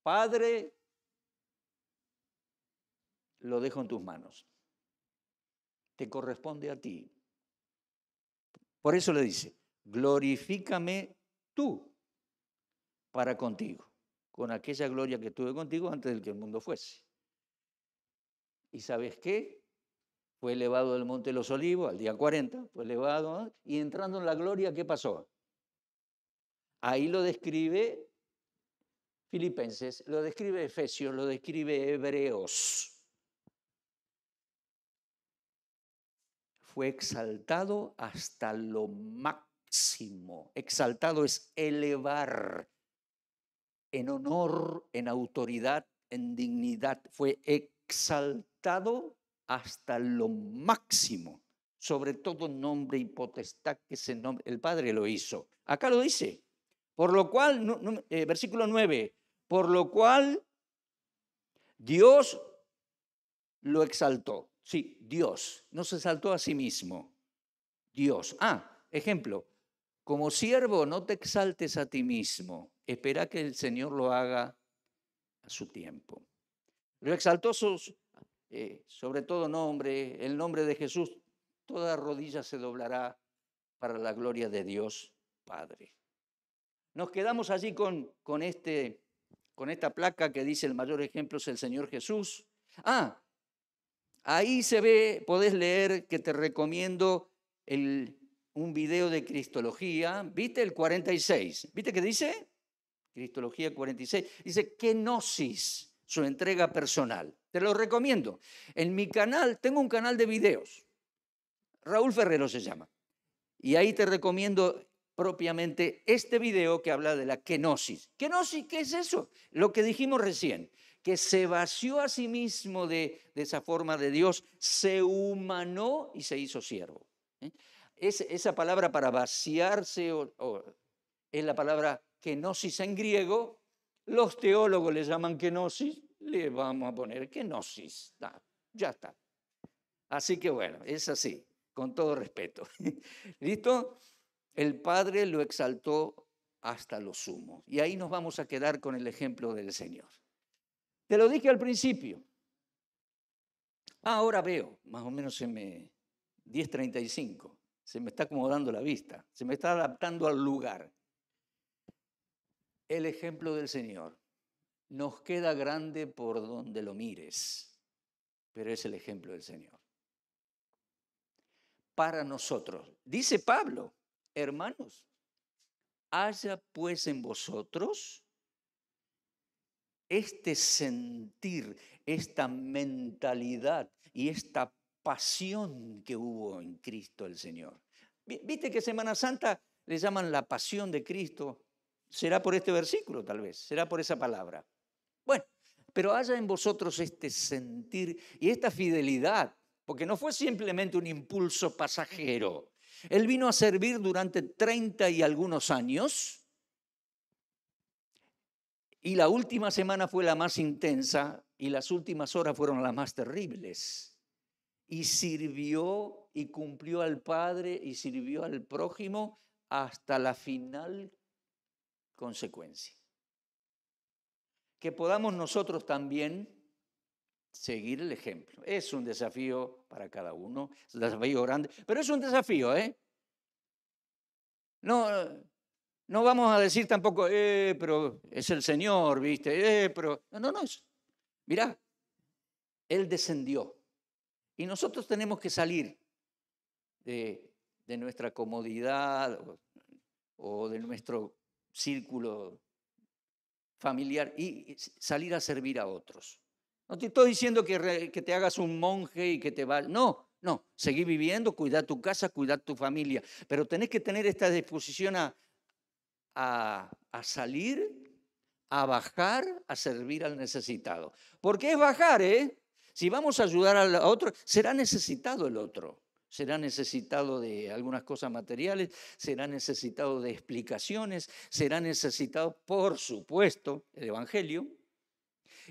Padre, lo dejo en tus manos. Te corresponde a ti. Por eso le dice, glorifícame tú para contigo, con aquella gloria que tuve contigo antes de que el mundo fuese. ¿Y sabes qué? Fue elevado del Monte de los Olivos al día 40, fue elevado, y entrando en la gloria, ¿qué pasó? Ahí lo describe Filipenses, lo describe Efesios, lo describe Hebreos. Fue exaltado hasta lo máximo. máximo. Exaltado es elevar en honor, en autoridad, en dignidad. Fue exaltado hasta lo máximo, sobre todo nombre y potestad que ese nombre, el Padre lo hizo. Acá lo dice. Por lo cual, versículo 9, por lo cual Dios lo exaltó. Sí, Dios, no se exaltó a sí mismo. Dios. Ejemplo, como siervo no te exaltes a ti mismo, espera que el Señor lo haga a su tiempo. Lo exaltó sobre todo nombre, el nombre de Jesús, toda rodilla se doblará para la gloria de Dios Padre. Nos quedamos allí con esta placa que dice el mayor ejemplo es el Señor Jesús. Ahí se ve, podés leer que te recomiendo un video de Cristología. ¿Viste el 46? ¿Viste qué dice? Cristología 46. Dice kenosis, su entrega personal. Te lo recomiendo. En mi canal, tengo un canal de videos. Raúl Ferrero se llama. Y ahí te recomiendo propiamente este video que habla de la kenosis. ¿Kenosis qué es eso? Lo que dijimos recién, que se vació a sí mismo de esa forma de Dios, se humanó y se hizo siervo. Esa palabra para vaciarse es la palabra kenosis en griego. Los teólogos le llaman kenosis, le vamos a poner kenosis. Ya está. Así que bueno, es así, con todo respeto. ¿Listo? El Padre lo exaltó hasta lo sumo. Y ahí nos vamos a quedar con el ejemplo del Señor. Te lo dije al principio. Ahora veo, más o menos 10:35. Se me está acomodando la vista, se me está adaptando al lugar. El ejemplo del Señor nos queda grande por donde lo mires, pero es el ejemplo del Señor. Para nosotros, dice Pablo, hermanos, haya pues en vosotros este sentir, esta mentalidad y esta pasión que hubo en Cristo el Señor. ¿Viste que Semana Santa le llaman la pasión de Cristo? ¿Será por este versículo tal vez? ¿Será por esa palabra? Bueno, pero haya en vosotros este sentir y esta fidelidad, porque no fue simplemente un impulso pasajero. Él vino a servir durante 30 y algunos años. Y la última semana fue la más intensa y las últimas horas fueron las más terribles. Y sirvió y cumplió al Padre y sirvió al prójimo hasta la final consecuencia. Que podamos nosotros también seguir el ejemplo. Es un desafío para cada uno, es un desafío grande, pero es un desafío, ¿eh? No vamos a decir tampoco, pero es el Señor, ¿viste? Pero no. Mirá, Él descendió. Y nosotros tenemos que salir de nuestra comodidad o de nuestro círculo familiar y salir a servir a otros. No te estoy diciendo que te hagas un monje y que te vayas. No, seguí viviendo, cuidá tu casa, cuidá tu familia. Pero tenés que tener esta disposición a salir, a bajar, a servir al necesitado. Porque es bajar, ¿eh? Si vamos a ayudar al otro, será necesitado el otro. Será necesitado de algunas cosas materiales, será necesitado de explicaciones, será necesitado, por supuesto, el Evangelio,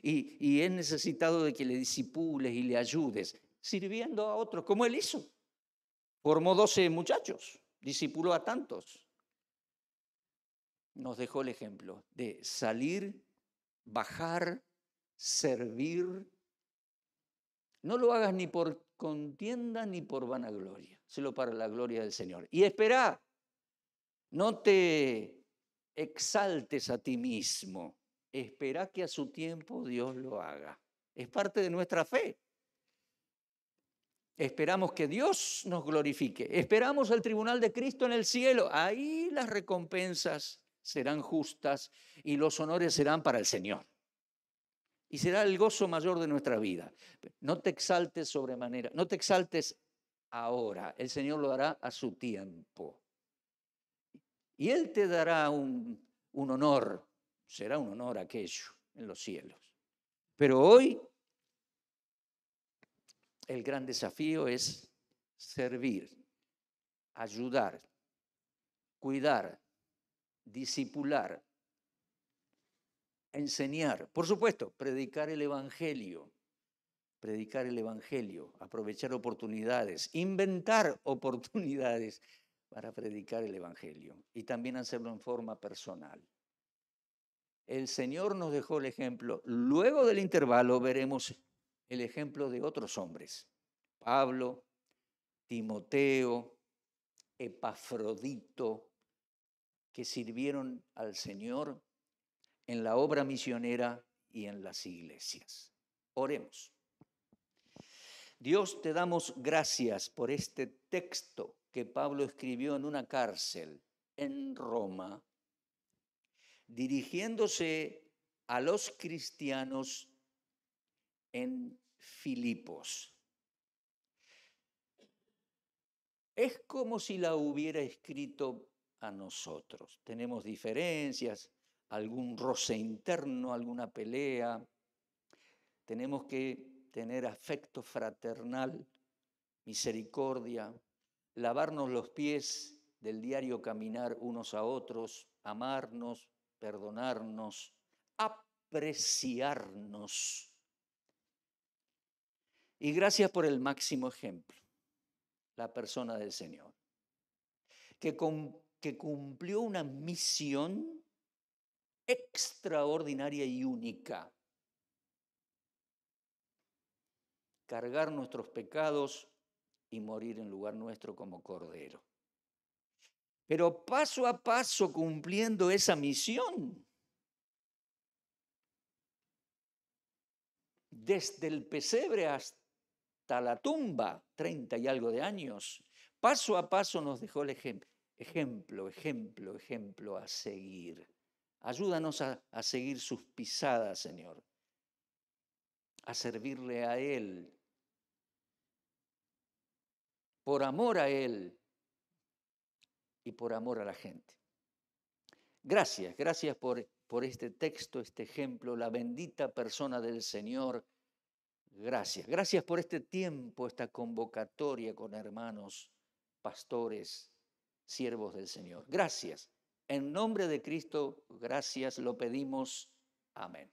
y es necesitado de que le disipules y le ayudes, sirviendo a otros, como él hizo. Formó 12 muchachos, discipuló a tantos. Nos dejó el ejemplo de salir, bajar, servir. No lo hagas ni por contienda ni por vanagloria, solo para la gloria del Señor. Y espera, no te exaltes a ti mismo, espera que a su tiempo Dios lo haga. Es parte de nuestra fe. Esperamos que Dios nos glorifique. Esperamos el tribunal de Cristo en el cielo. Ahí las recompensas serán justas y los honores serán para el Señor. Y será el gozo mayor de nuestra vida. No te exaltes sobremanera, no te exaltes ahora. El Señor lo hará a su tiempo. y Él te dará un honor, será un honor aquello en los cielos. Pero hoy el gran desafío es servir, ayudar, cuidar, discipular, enseñar, por supuesto, predicar el Evangelio, aprovechar oportunidades, inventar oportunidades para predicar el Evangelio y también hacerlo en forma personal. El Señor nos dejó el ejemplo. Luego del intervalo veremos el ejemplo de otros hombres. Pablo, Timoteo, Epafrodito, que sirvieron al Señor en la obra misionera y en las iglesias. Oremos. Dios, te damos gracias por este texto que Pablo escribió en una cárcel en Roma, dirigiéndose a los cristianos en Filipos. Es como si la hubiera escrito a nosotros. Tenemos diferencias, algún roce interno, alguna pelea. Tenemos que tener afecto fraternal, misericordia, lavarnos los pies del diario caminar unos a otros, amarnos, perdonarnos, apreciarnos. Y gracias por el máximo ejemplo, la persona del Señor, que cumplió una misión extraordinaria y única: cargar nuestros pecados y morir en lugar nuestro como cordero. Pero paso a paso cumpliendo esa misión, desde el pesebre hasta la tumba, 30 y algo de años, paso a paso nos dejó el ejemplo a seguir. Ayúdanos a seguir sus pisadas, Señor, a servirle a Él, por amor a Él y por amor a la gente. Gracias por este texto, este ejemplo, la bendita persona del Señor. Gracias por este tiempo, esta convocatoria con hermanos, pastores, siervos del Señor. Gracias. En nombre de Cristo, gracias, lo pedimos. Amén.